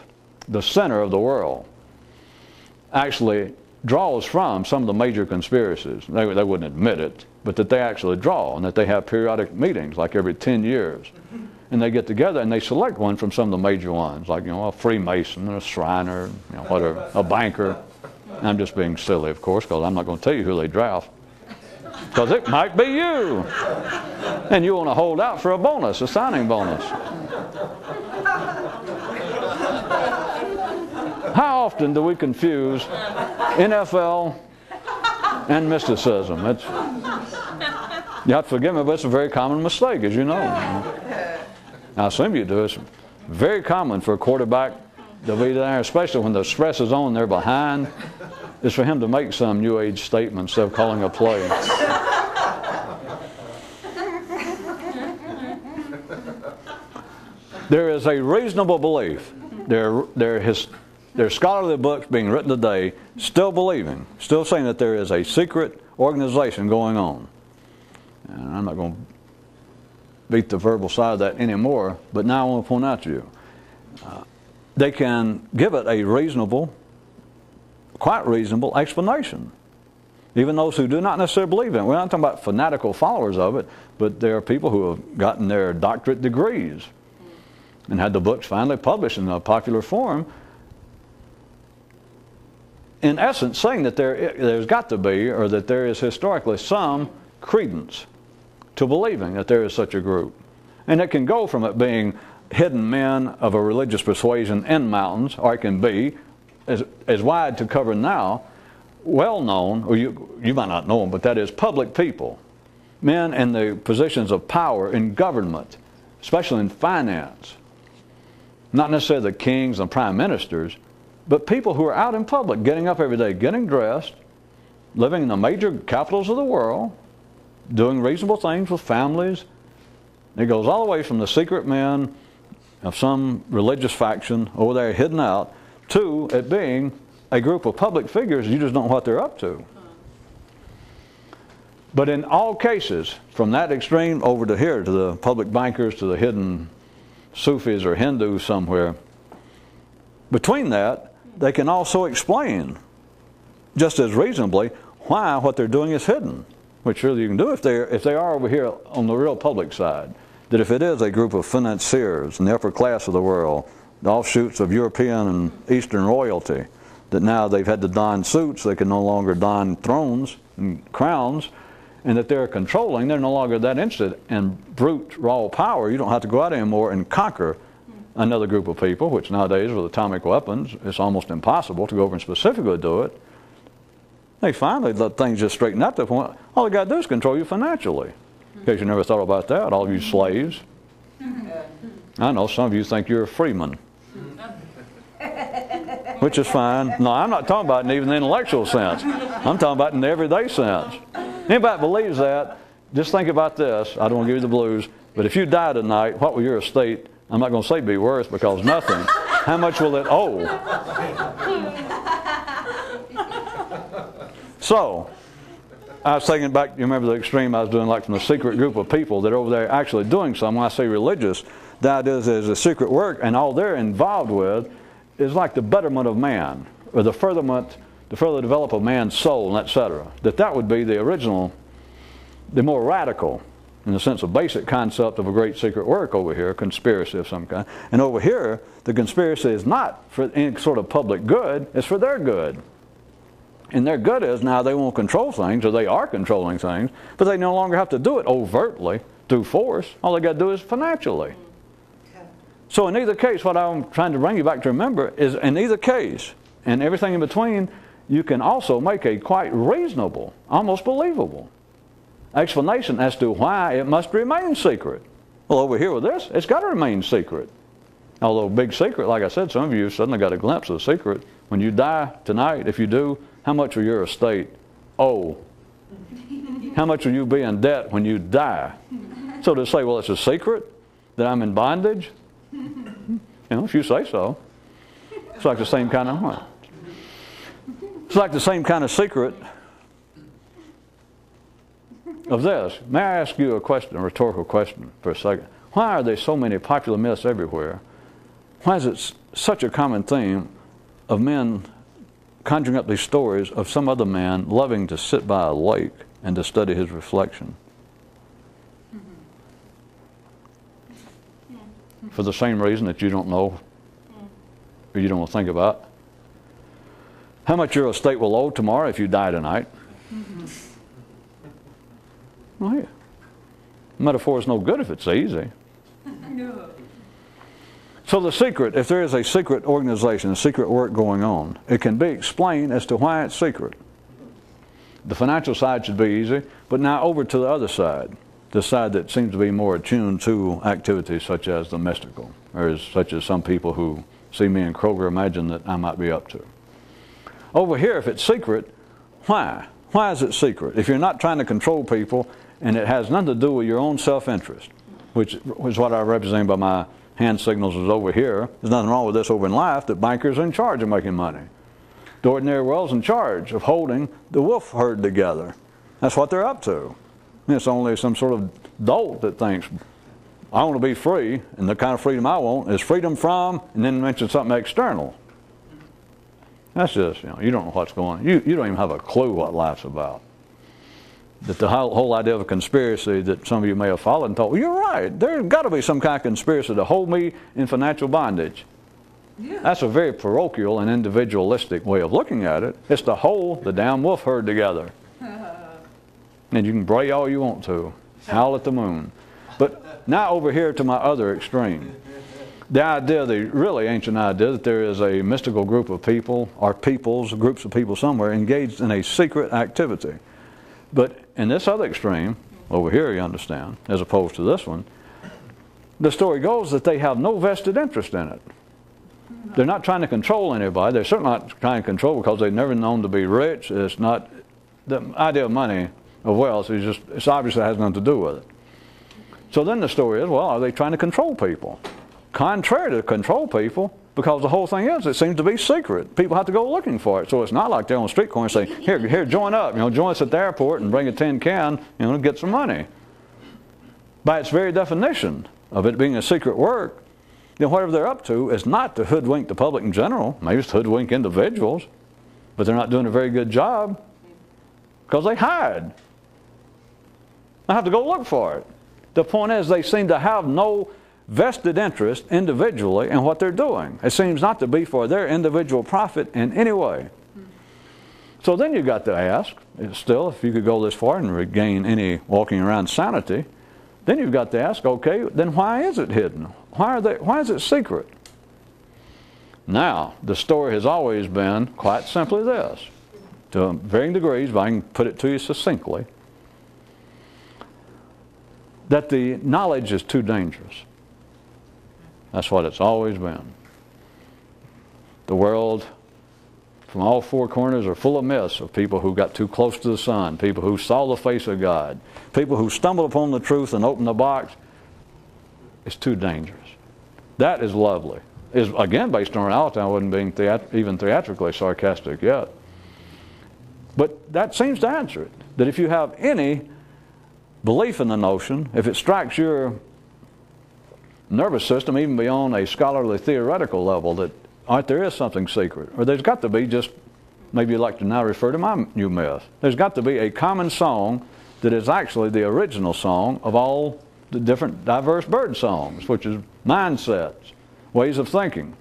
the center of the world, actually draws from some of the major conspiracies. They wouldn't admit it, but that they actually draw, and that they have periodic meetings like every 10 years. And they get together and they select one from some of the major ones, like, a Freemason, a Shriner, whatever, a banker. I'm just being silly, of course, because I'm not going to tell you who they draft. because it might be you. And you want to hold out for a bonus, a signing bonus. How often do we confuse NFL and mysticism? You have to forgive me, but it's a very common mistake, as you know. I assume you do. It's very common for a quarterback to be there, especially when the stress is on, they're behind, is for him to make some New Age statement instead of calling a play. There is a reasonable belief. There are scholarly books being written today still believing, still saying that there is a secret organization going on. And I'm not going to beat the verbal side of that anymore, but now I want to point out to you. They can give it a reasonable, quite reasonable explanation. Even those who do not necessarily believe in it. We're not talking about fanatical followers of it, but there are people who have gotten their doctorate degrees and had the books finally published in a popular form, in essence saying that there's got to be, or that there is historically some credence to believing that there is such a group. And it can go from it being hidden men of a religious persuasion in mountains, or it can be, as wide to cover now, well-known, or you might not know them, but that is public people, men in the positions of power in government, especially in finance. Not necessarily the kings and prime ministers, but people who are out in public, getting up every day, getting dressed, living in the major capitals of the world, doing reasonable things with families. It goes all the way from the secret men of some religious faction over there hidden out to it being a group of public figures you just don't know what they're up to. But in all cases, from that extreme over to here, to the public bankers, to the hidden Sufis or Hindus somewhere, between that, they can also explain just as reasonably why what they're doing is hidden, which really you can do if they are over here on the real public side. That if it is a group of financiers in the upper class of the world, the offshoots of European and Eastern royalty, that now they've had to don suits, they can no longer don thrones and crowns, and that they're controlling, they're no longer that interested in brute raw power. You don't have to go out anymore and conquer another group of people, which nowadays with atomic weapons, it's almost impossible to go over and specifically do it. They finally let things just straighten out to the point, all they got to do is control you financially. In case you never thought about that, all of you slaves. I know some of you think you're a freeman, which is fine. No, I'm not talking about in even the intellectual sense. I'm talking about in the everyday sense. Anybody believes that, just think about this. I don't want to give you the blues, but if you die tonight, what will your estate, I'm not going to say be worth, because nothing. How much will it owe? So, I was thinking back, you remember the extreme I was doing, like from the secret group of people that are over there actually doing something. When I say religious, the idea is a secret work, and all they're involved with is like the betterment of man, or the further develop of man's soul, and etc. That would be the original, the more radical, in the sense of basic concept of a great secret work over here, conspiracy of some kind. And over here, the conspiracy is not for any sort of public good, it's for their good. And their good is now they won't control things, or they are controlling things, but they no longer have to do it overtly through force. All they got to do is financially. So in either case, what I'm trying to bring you back to remember is in either case, and everything in between, you can also make a quite reasonable, almost believable explanation as to why it must remain secret. Well, over here with this, it's got to remain secret. Although big secret, like I said, some of you suddenly got a glimpse of the secret. When you die tonight, if you do, how much will your estate owe? How much will you be in debt when you die? So to say, well, it's a secret that I'm in bondage, you know, if you say so, it's like the same kind of what? It's like the same kind of secret of this. May I ask you a question, a rhetorical question for a second? Why are there so many popular myths everywhere? Why is it such a common theme of men conjuring up these stories of some other man loving to sit by a lake and to study his reflection? For the same reason that you don't know, or you don't want to think about. How much your estate will owe tomorrow if you die tonight? Well, yeah. Metaphor is no good if it's easy. No. So the secret, if there is a secret organization, a secret work going on, it can be explained as to why it's secret. The financial side should be easy, but now over to the other side, the side that seems to be more attuned to activities such as the mystical, or such as some people who see me in Kroger imagine that I might be up to. Over here, if it's secret, why? Why is it secret? If you're not trying to control people, and it has nothing to do with your own self-interest, which is what I represent by my hand signals is over here. There's nothing wrong with this over in life, that bankers are in charge of making money. The ordinary world's in charge of holding the wolf herd together. That's what they're up to. And it's only some sort of dolt that thinks, I want to be free, and the kind of freedom I want is freedom from, and then mention something external. That's just, you don't know what's going on. You don't even have a clue what life's about. That the whole idea of a conspiracy that some of you may have followed and thought, well, you're right, there's got to be some kind of conspiracy to hold me in financial bondage. Yeah. That's a very parochial and individualistic way of looking at it. It's to hold the damn wolf herd together. And you can bray all you want to, howl at the moon. But now over here to my other extreme. The idea, the really ancient idea, that there is a mystical group of people, or peoples, groups of people somewhere, engaged in a secret activity. But in this other extreme, over here you understand, as opposed to this one, the story goes that they have no vested interest in it. They're not trying to control anybody. They're certainly not trying to control because they've never known to be rich. It's not, the idea of money, of wealth, is just, it's obviously has nothing to do with it. So then the story is, well, are they trying to control people? Contrary to control people, because the whole thing is, it seems to be secret. People have to go looking for it. So it's not like they're on the street corner and say, here, join up. Join us at the airport and bring a tin can, and get some money. By its very definition of it being a secret work, then whatever they're up to is not to hoodwink the public in general. Maybe it's to hoodwink individuals, but they're not doing a very good job because they hide. They have to go look for it. The point is, they seem to have no vested interest individually in what they're doing. It seems not to be for their individual profit in any way. So then you've got to ask, still, if you could go this far and regain any walking around sanity, then you've got to ask, okay, then why is it hidden? Why is it secret? Now, the story has always been quite simply this, to varying degrees, but I can put it to you succinctly, that the knowledge is too dangerous. That's what it's always been. The world, from all four corners, are full of myths of people who got too close to the sun, people who saw the face of God, people who stumbled upon the truth and opened the box. It's too dangerous. That is lovely. Is again based on reality. I wasn't being even theatrically sarcastic yet. But that seems to answer it. That if you have any belief in the notion, if it strikes your nervous system even beyond a scholarly theoretical level, that there is something secret, or there's got to be, just maybe you'd like to now refer to my new myth, there's got to be a common song that is actually the original song of all the different diverse bird songs, which is mindsets, ways of thinking.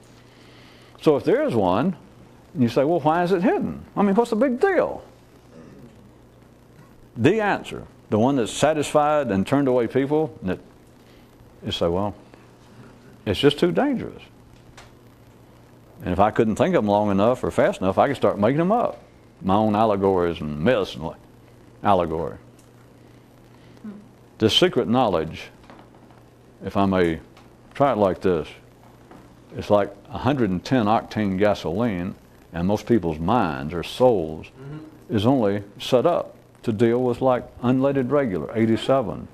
So if there is one, you say, well, why is it hidden? I mean, what's the big deal? The answer, the one that's satisfied and turned away people, that you say, well, it's just too dangerous. And if I couldn't think of them long enough or fast enough, I could start making them up. My own allegories and myths and allegory. This secret knowledge, if I may try it like this, it's like 110 octane gasoline, and most people's minds or souls is only set up to deal with like unleaded regular, 87.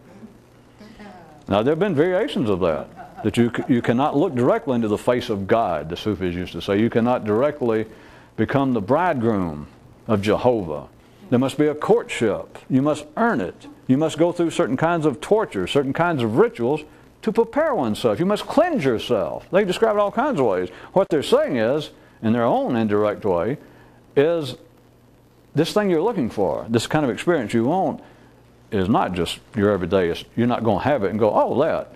Now there have been variations of that. That you cannot look directly into the face of God, the Sufis used to say. You cannot directly become the bridegroom of Jehovah. There must be a courtship. You must earn it. You must go through certain kinds of torture, certain kinds of rituals to prepare oneself. You must cleanse yourself. They describe it all kinds of ways. What they're saying is, in their own indirect way, is this thing you're looking for, this kind of experience you want, is not just your everyday. You're not going to have it and go, oh, that.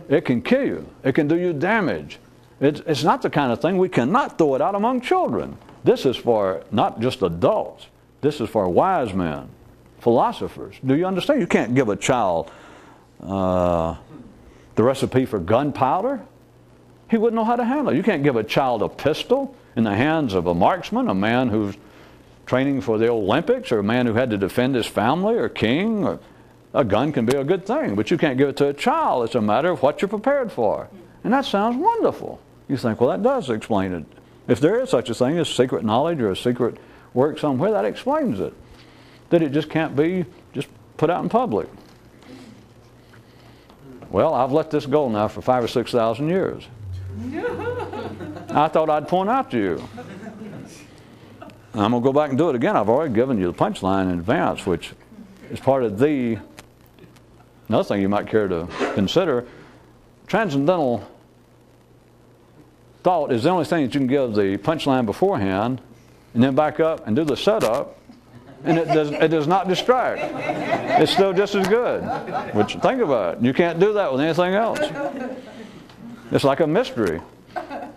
It can kill you. It can do you damage. It's not the kind of thing, we cannot throw it out among children. This is for not just adults. This is for wise men. philosophers. Do you understand? You can't give a child the recipe for gunpowder. He wouldn't know how to handle it. You can't give a child a pistol in the hands of a marksman, a man who's training for the Olympics, or a man who had to defend his family or king. Or, a gun can be a good thing, but you can't give it to a child. It's a matter of what you're prepared for. And that sounds wonderful. You think, well, that does explain it. If there is such a thing as secret knowledge or a secret work somewhere, that explains it. That it just can't be just put out in public. Well, I've let this go now for 5,000 or 6,000 years. I thought I'd point out to you. I'm going to go back and do it again. I've already given you the punchline in advance, which is part of the... Another thing you might care to consider, transcendental thought is the only thing that you can give the punchline beforehand and then back up and do the setup, and it does not distract. It's still just as good. Which, think about it. You can't do that with anything else. It's like a mystery.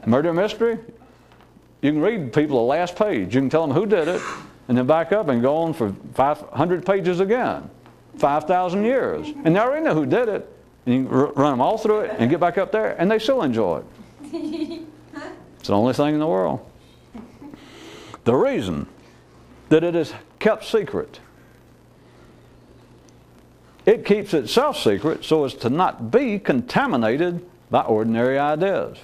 Murder mystery. You can read people the last page. You can tell them who did it, and then back up and go on for 500 pages again. 5,000 years. And they already know who did it. And you can run them all through it and get back up there, and they still enjoy it. It's the only thing in the world. The reason that it is kept secret, it keeps itself secret so as to not be contaminated by ordinary ideas.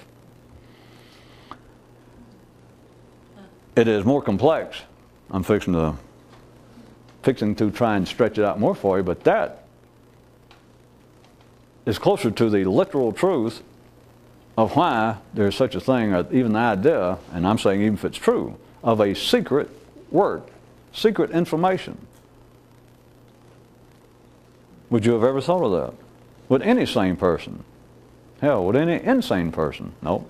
It is more complex. I'm fixing to try and stretch it out more for you, but that is closer to the literal truth of why there's such a thing, or even the idea, and I'm saying even if it's true, of a secret word, secret information. Would you have ever thought of that? Would any sane person? Hell, would any insane person? No.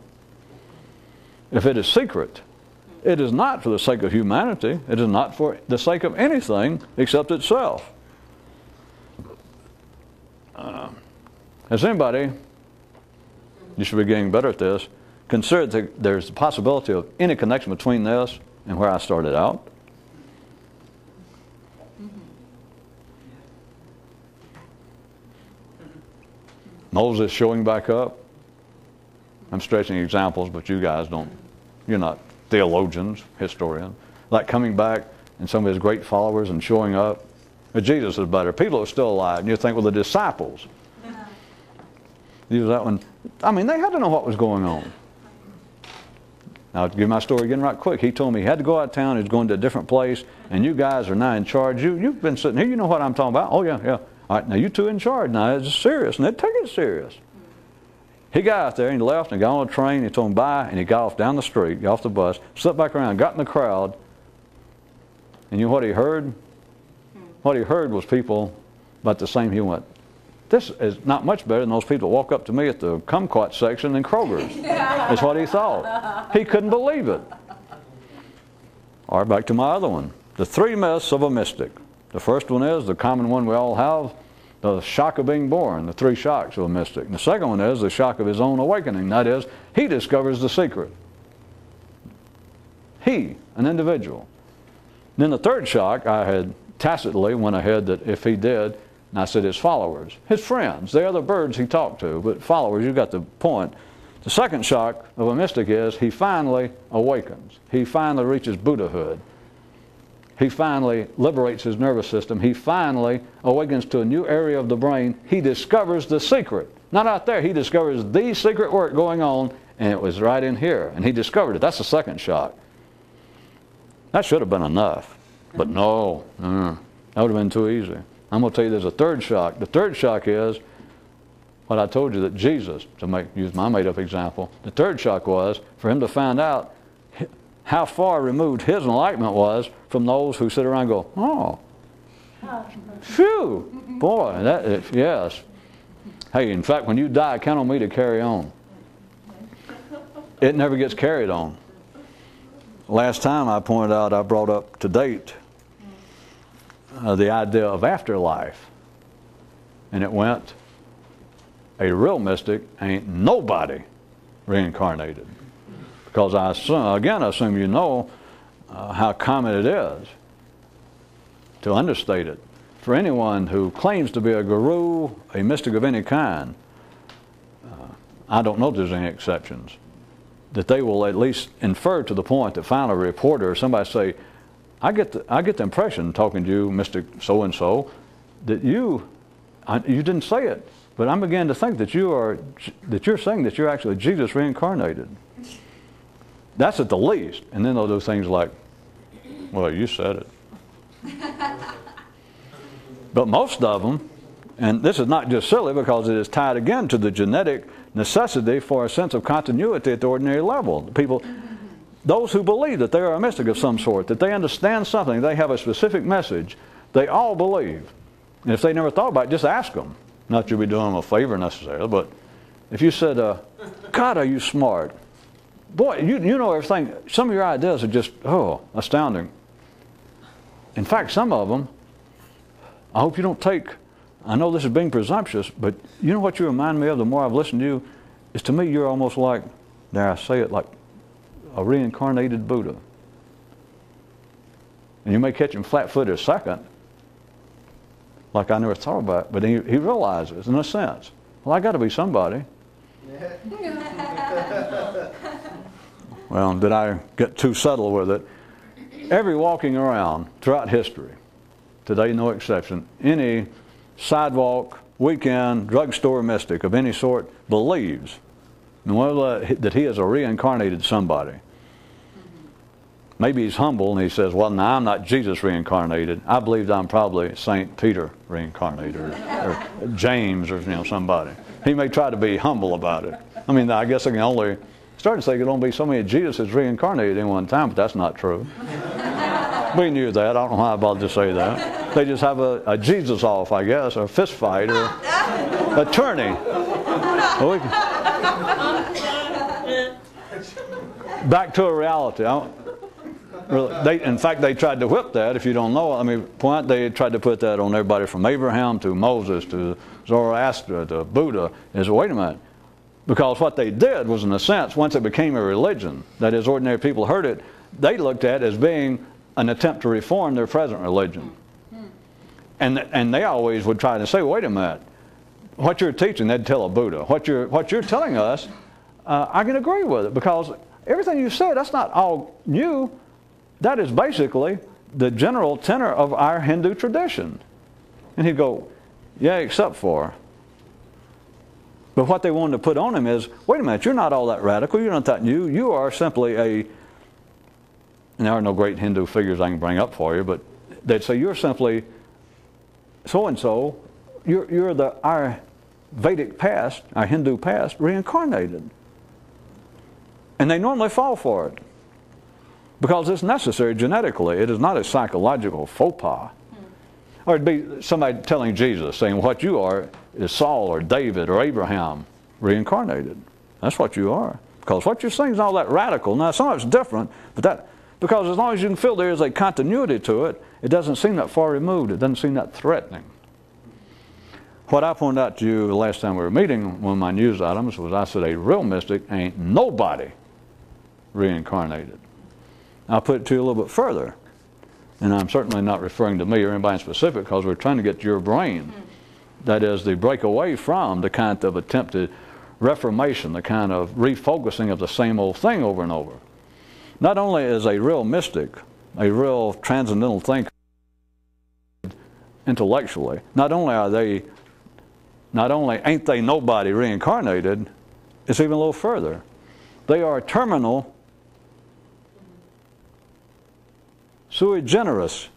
If it is secret, it is not for the sake of humanity. It is not for the sake of anything except itself. Has anybody, you should be getting better at this, considered that there's the possibility of any connection between this and where I started out? Moses showing back up. I'm stretching examples, but you guys don't, you're not theologians, historians. Like coming back and some of his great followers and showing up. But Jesus is better. People are still alive. And you think, well, the disciples. Use that one. I mean, they had to know what was going on. Now, to give my story again right quick, he told me he had to go out of town. He was going to a different place. And you guys are now in charge. You've been sitting here. You know what I'm talking about. Oh, yeah, yeah. All right, now you two in charge. Now, it's serious. And they take it serious. He got out there and he left and got on a train. He told him bye, and he got off down the street, got off the bus, slipped back around, got in the crowd. And you know what he heard? What he heard was people about the same. He went, this is not much better than those people that walk up to me at the kumquat section in Kroger's. That's what he thought. He couldn't believe it. All right, back to my other one. The three myths of a mystic. The first one is the common one we all have. The shock of being born, the three shocks of a mystic. And the second one is the shock of his own awakening. That is, he discovers the secret. He, an individual. Then the third shock, I had tacitly went ahead that if he did, and I said his followers, his friends, they are the birds he talked to, but followers, you got the point. The second shock of a mystic is he finally awakens. He finally reaches Buddhahood. He finally liberates his nervous system. He finally awakens to a new area of the brain. He discovers the secret. Not out there. He discovers the secret work going on, and it was right in here. And he discovered it. That's the second shock. That should have been enough. But no. That would have been too easy. I'm going to tell you there's a third shock. The third shock is what I told you that Jesus, to use my made-up example, the third shock was for him to find out how far removed his enlightenment was from those who sit around and go, oh, phew, boy, that is, yes. Hey, in fact, when you die, count on me to carry on. It never gets carried on. Last time I pointed out, I brought up to date the idea of afterlife. And it went, a real mystic ain't nobody reincarnated. Because I assume you know how common it is to understate it. for anyone who claims to be a guru, a mystic of any kind, I don't know if there's any exceptions, that they will at least infer to the point that finally a reporter or somebody say, I get the impression, talking to you, Mystic so-and-so, that you didn't say it, but I'm beginning to think that you're saying that you're actually Jesus reincarnated. That's at the least. And then they'll do things like, well, you said it. But most of them, and this is not just silly because it is tied again to the genetic necessity for a sense of continuity at the ordinary level. People, those who believe that they are a mystic of some sort, that they understand something, they have a specific message, they all believe. And if they never thought about it, just ask them. Not that you'll be doing them a favor necessarily, but if you said, God, are you smart? Boy, you know everything. Some of your ideas are just, astounding. In fact, some of them, I hope you don't take, I know this is being presumptuous, but you know what you remind me of the more I've listened to you, is to me you're almost like, dare I say it, like a reincarnated Buddha. And you may catch him flat-footed a second, like I never thought about it, but he realizes, in a sense, well, I got to be somebody. Well, did I get too subtle with it? Every walking around throughout history, today no exception, any sidewalk, weekend, drugstore mystic of any sort believes that he is a reincarnated somebody. Maybe he's humble and he says, well, now I'm not Jesus reincarnated. I believe I'm probably St. Peter reincarnated or James or somebody. He may try to be humble about it. I mean, I guess I can only start to say there can only be so many Jesuses reincarnated in one time, but that's not true. We knew that. I don't know why I bothered to say that. They just have a Jesus off, I guess, or a fist fight, or a tourney. Back to a reality. In fact, they tried to whip that, if you don't know. I mean, they tried to put that on everybody from Abraham to Moses to Zoroaster to Buddha. Is wait a minute. Because what they did was, in a sense, once it became a religion, that is, ordinary people heard it, they looked at it as being an attempt to reform their present religion. And they always would try to say, wait a minute, what you're teaching, they'd tell a Buddha, what you're telling us, I can agree with it, because everything you said, that's not all new. That is basically the general tenor of our Hindu tradition. And he'd go, yeah, except for. But what they wanted to put on him is, wait a minute, you're not all that radical, you're not that new, you are simply and there are no great Hindu figures I can bring up for you, but they'd say, you're simply so-and-so, you're our Vedic past, our Hindu past, reincarnated. And they normally fall for it. Because it's necessary genetically. It is not a psychological faux pas. Or it'd be somebody telling Jesus, saying what you are is Saul or David or Abraham reincarnated. That's what you are. Because what you're saying is not all that radical. Now, some of it's different, but because as long as you can feel there is a continuity to it, it doesn't seem that far removed. It doesn't seem that threatening. What I pointed out to you the last time we were meeting, one of my news items, was I said a real mystic ain't nobody reincarnated. I'll put it to you a little bit further. And I'm certainly not referring to me or anybody in specific, because we're trying to get to your brain. That is, the break away from the kind of attempted reformation, the kind of refocusing of the same old thing over and over. Not only is a real mystic, a real transcendental thinker intellectually, not only ain't they nobody reincarnated, it's even a little further. They are terminal sui generis.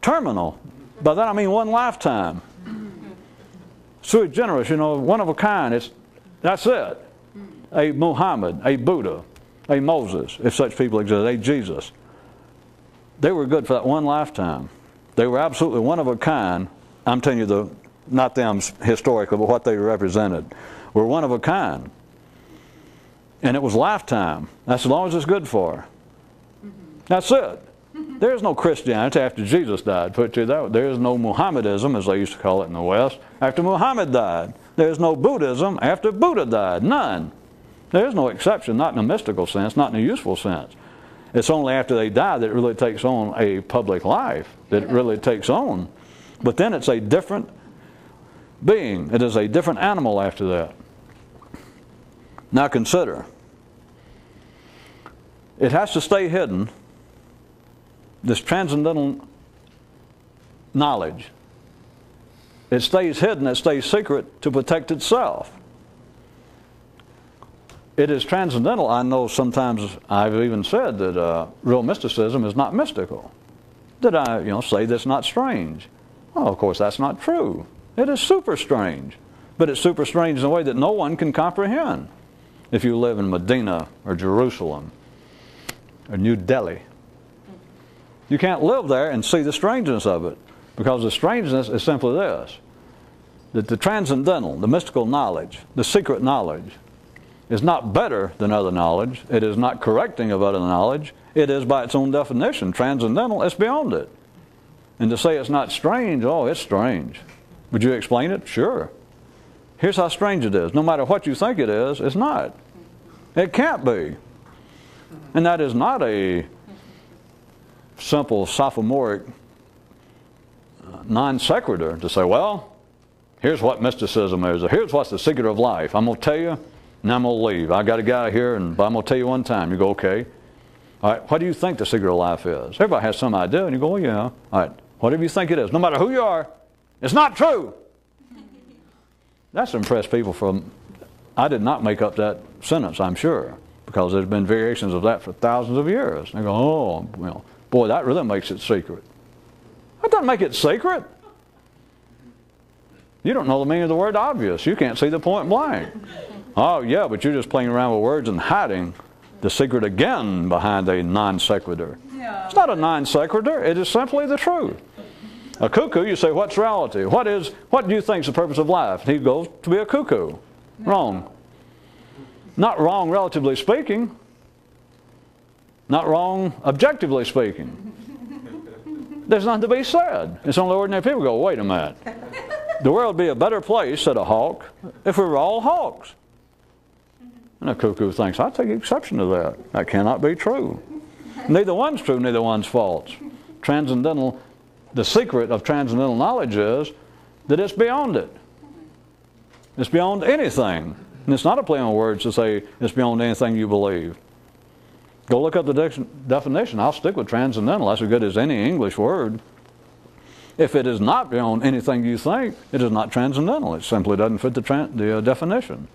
Terminal. By that I mean one lifetime. Sui generis, one of a kind. That's it. A Muhammad, a Buddha, a Moses, if such people exist, a Jesus. They were good for that one lifetime. They were absolutely one of a kind. I'm telling you, not them historically, but what they represented, were one of a kind. And it was lifetime. That's as long as it's good for. That's it. There's no Christianity after Jesus died, put it to you that way. There is no Mohammedism, as they used to call it in the West, after Muhammad died. There's no Buddhism after Buddha died. None. There is no exception, not in a mystical sense, not in a useful sense. It's only after they die that it really takes on a public life, that it really takes on. But then it's a different being. It is a different animal after that. Now consider, it has to stay hidden, this transcendental knowledge. It stays hidden, it stays secret to protect itself. It is transcendental. I know sometimes I've even said that real mysticism is not mystical. That I say that's not strange. Well, of course that's not true. It is super strange. But it's super strange in a way that no one can comprehend. If you live in Medina or Jerusalem or New Delhi, you can't live there and see the strangeness of it, because the strangeness is simply this, that the transcendental, the mystical knowledge, the secret knowledge, is not better than other knowledge. It is not correcting of other knowledge. It is, by its own definition, transcendental. It's beyond it. And to say it's not strange, oh, it's strange. Would you explain it? Sure. Here's how strange it is. No matter what you think it is, it's not. It can't be. And that is not a simple sophomoric non sequitur to say, well, here's what mysticism is, or here's what's the secret of life. I'm going to tell you, and I'm going to leave. I got a guy here, but I'm going to tell you one time. You go, okay. All right, what do you think the secret of life is? Everybody has some idea, and you go, well, yeah. All right, whatever you think it is, no matter who you are, it's not true. That's impressed people from, I did not make up that sentence, I'm sure, because there's been variations of that for thousands of years. They go, oh, well, boy, that really makes it secret. That doesn't make it secret. You don't know the meaning of the word obvious. You can't see the point blank. Oh, yeah, but you're just playing around with words and hiding the secret again behind a non sequitur. Yeah. It's not a non sequitur. It is simply the truth. A cuckoo, you say, what's reality? What do you think is the purpose of life? And he goes, to be a cuckoo. Wrong. Not wrong relatively speaking. Not wrong objectively speaking. There's nothing to be said. It's only ordinary people go, wait a minute. The world would be a better place, said a hawk, if we were all hawks. And a cuckoo thinks, I take exception to that. That cannot be true. Neither one's true, neither one's false. Transcendental, the secret of transcendental knowledge is that it's beyond it. It's beyond anything. And it's not a play on words to say it's beyond anything you believe. Go look up the definition. I'll stick with transcendental. That's as good as any English word. If it is not beyond anything you think, it is not transcendental. It simply doesn't fit the definition.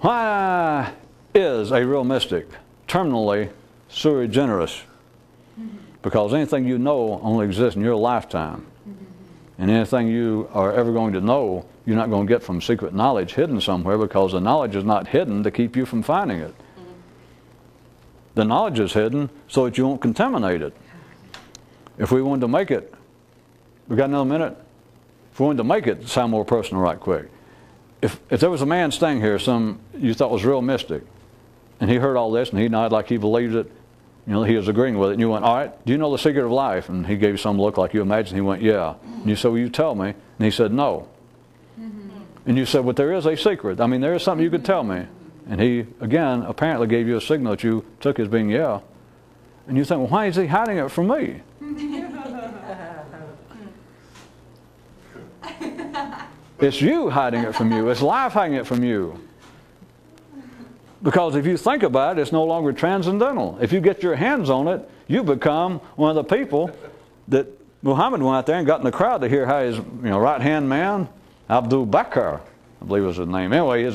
Why is a real mystic terminally sui generis? Because anything you know only exists in your lifetime. And anything you are ever going to know, you're not going to get from secret knowledge hidden somewhere, because the knowledge is not hidden to keep you from finding it. The knowledge is hidden so that you won't contaminate it. If we wanted to make it, we got another minute? If we wanted to make it sound more personal right quick. If there was a man staying here, you thought was real mystic, and he heard all this and he nodded like he believed it, he was agreeing with it, and you went, all right, do you know the secret of life? And he gave you some look like you imagined. He went, yeah. And you said, will you tell me? And he said, no. And you said, but there is a secret. I mean, there is something you could tell me. And he, again, apparently gave you a signal that you took as being yeah. And you think, well, why is he hiding it from me? It's you hiding it from you. It's life hiding it from you. Because if you think about it, it's no longer transcendental. If you get your hands on it, you become one of the people that Muhammad went out there and got in the crowd to hear how his right-hand man, Abdul Bakr, I believe was his name. Anyway,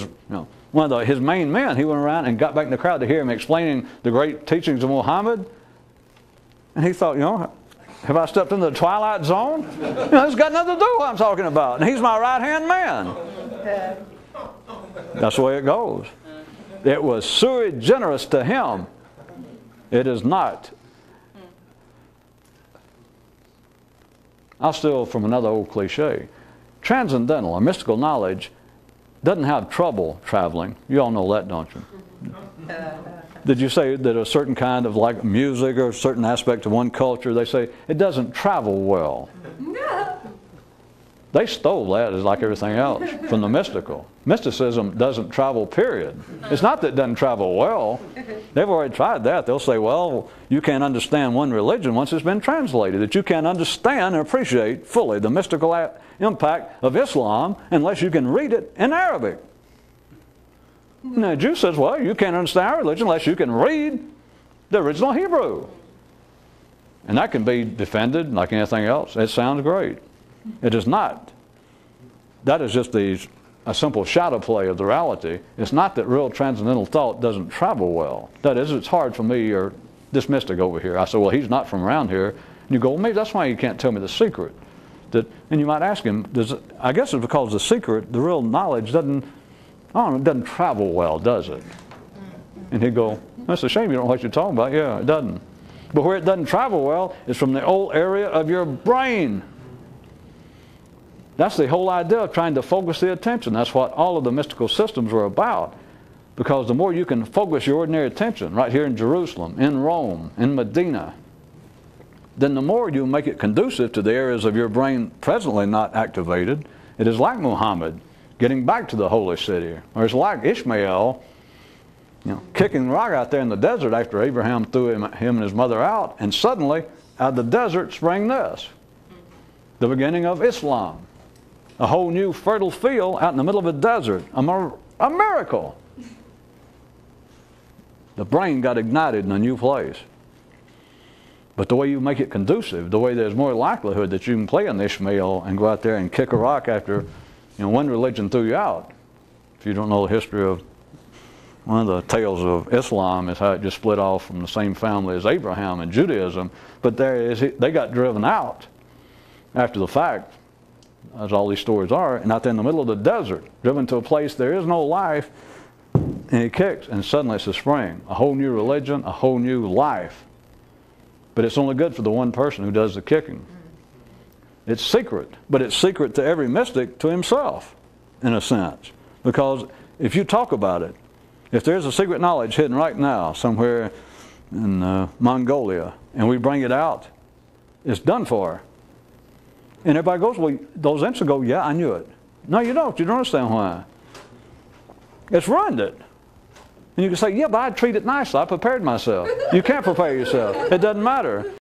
one of his main men, he went around and got back in the crowd to hear him explaining the great teachings of Muhammad. And he thought, have I stepped into the twilight zone? It's got nothing to do with what I'm talking about. And he's my right-hand man. That's the way it goes. It was sui generis to him. It is not. I'll steal from another old cliche. Transcendental or mystical knowledge doesn't have trouble traveling. You all know that, don't you? Did you say that a certain kind of like music or a certain aspect of one culture, they say it doesn't travel well? They stole that, as like everything else, from the mystical. Mysticism doesn't travel, period. It's not that it doesn't travel well. They've already tried that. They'll say, well, you can't understand one religion once it's been translated, that you can't understand and appreciate fully the mystical impact of Islam unless you can read it in Arabic. Now, the Jew says, well, you can't understand our religion unless you can read the original Hebrew. And that can be defended like anything else. It sounds great. It is not. That is just a simple shadow play of the reality. It's not that real transcendental thought doesn't travel well. That is, it's hard for me or this mystic over here. I say, well, he's not from around here. And you go, well, maybe that's why you can't tell me the secret. And you might ask him, I guess it's because the secret, the real knowledge, doesn't travel well, does it? And he'd go, that's a shame you don't know what you're talking about. Yeah, it doesn't. But where it doesn't travel well is from the old area of your brain. That's the whole idea of trying to focus the attention. That's what all of the mystical systems are about. Because the more you can focus your ordinary attention, right here in Jerusalem, in Rome, in Medina, then the more you make it conducive to the areas of your brain presently not activated. It is like Muhammad getting back to the holy city. Or it's like Ishmael, kicking rock out there in the desert after Abraham threw him and his mother out. And suddenly, out of the desert sprang this. The beginning of Islam. A whole new fertile field out in the middle of a desert. A miracle. The brain got ignited in a new place. But the way you make it conducive, the way there's more likelihood that you can play an Ishmael and go out there and kick a rock after one religion threw you out. If you don't know the history of one of the tales of Islam, is how it just split off from the same family as Abraham and Judaism. But they got driven out after the fact, as all these stories are, and out there in the middle of the desert, driven to a place there is no life, and he kicks, and suddenly it's a spring. A whole new religion, a whole new life. But it's only good for the one person who does the kicking. It's secret, but it's secret to every mystic to himself, in a sense. Because if you talk about it, if there's a secret knowledge hidden right now somewhere in Mongolia, and we bring it out, it's done for. And everybody goes, well, those imps will go, yeah, I knew it. No, you don't. You don't understand why. It's ruined it. And you can say, yeah, but I treat it nicely. I prepared myself. You can't prepare yourself. It doesn't matter.